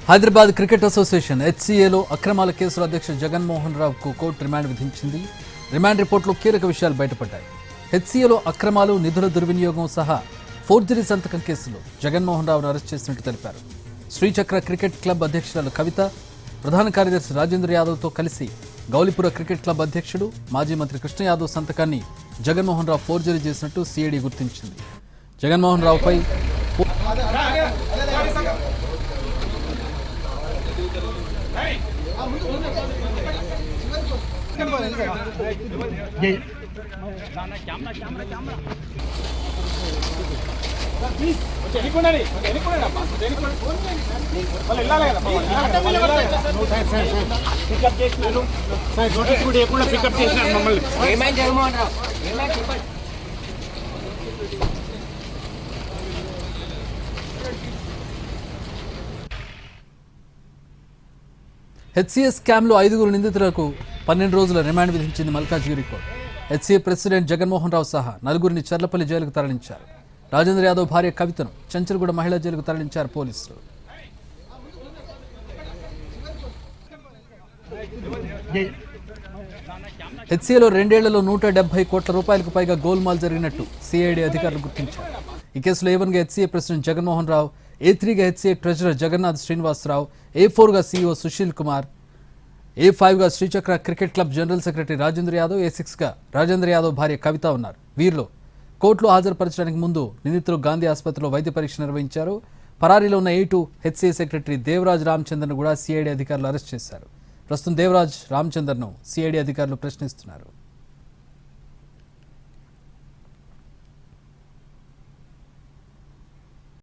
Hyderabad cricket association హెచ్సీఏలో అక్రమాల కేసుల అధ్యక్షుడు జగన్మోహన్ రావుకు కోర్టు రిమాండ్ విధించింది. రిమాండ్ రిపోర్టులో కీలక విషయాలు బయటపడ్డాయి. హెచ్సీఏలో అక్రమాలు, నిధుల దుర్వినియోగం సహా ఫోర్జరీ సంతకం కేసులో జగన్మోహన్ రావును అరెస్ట్ చేసినట్టు తెలిపారు. శ్రీచక్ర క్రికెట్ క్లబ్ అధ్యక్షురాలు కవిత, ప్రధాన కార్యదర్శి రాజేంద్ర యాదవ్తో కలిసి గౌలిపుర క్రికెట్ క్లబ్ అధ్యక్షుడు మాజీ మంత్రి కృష్ణ యాదవ్ సంతకాన్ని జగన్మోహన్ రావు ఫోర్జరీ చేసినట్టు సిఐడి గుర్తించింది. జగన్మోహన్ రావుపై హెచ్సీఏ స్కామ్లో 5 నిందితులకు 12 రోజుల రిమాండ్ విధించింది Malkajgiri court. HCA president Jaganmohan Rao సహా 4 చర్లపల్లి జైలుకు తరలించారు. రాజేంద్ర యాదవ్ భార్య కవితను చంచల్గూడ మహిళా జైలుకు తరలించారు పోలీసులు. హెచ్సీఏలో 2 ఏళ్లలో 170 కోట్ల రూపాయలకు పైగా గోల్మాల్ జరిగినట్టు సిఐడి అధికారులు గుర్తించారు. ఈ కేసులో A1గా హెచ్సీఏ ప్రెసిడెంట్ జగన్మోహన్ రావు, A3గా హెచ్సీఏ ట్రెజరర్ జగన్నాథ్ శ్రీనివాసరావు, A4గా CEO సుశీల్ కుమార్, A5గా Srichakra cricket club general secretary Rajendra Yadav, A6గా రాజేంద్ర యాదవ్ భార్య కవిత ఉన్నారు. వీరిలో కోర్టులో హాజరుపరచడానికి ముందు నిందితులు గాంధీ ఆసుపత్రిలో వైద్య పరీక్ష నిర్వహించారు. పరారీలో ఉన్న A2 హెచ్సీఏ సెక్రటరీ దేవరాజ్ రామచంద్రను కూడా సిఐడి అధికారులు అరెస్ట్ చేశారు. ప్రస్తుతం దేవరాజ్ రామచంద్రను సిఐడి అధికారులు ప్రశ్నిస్తున్నారు.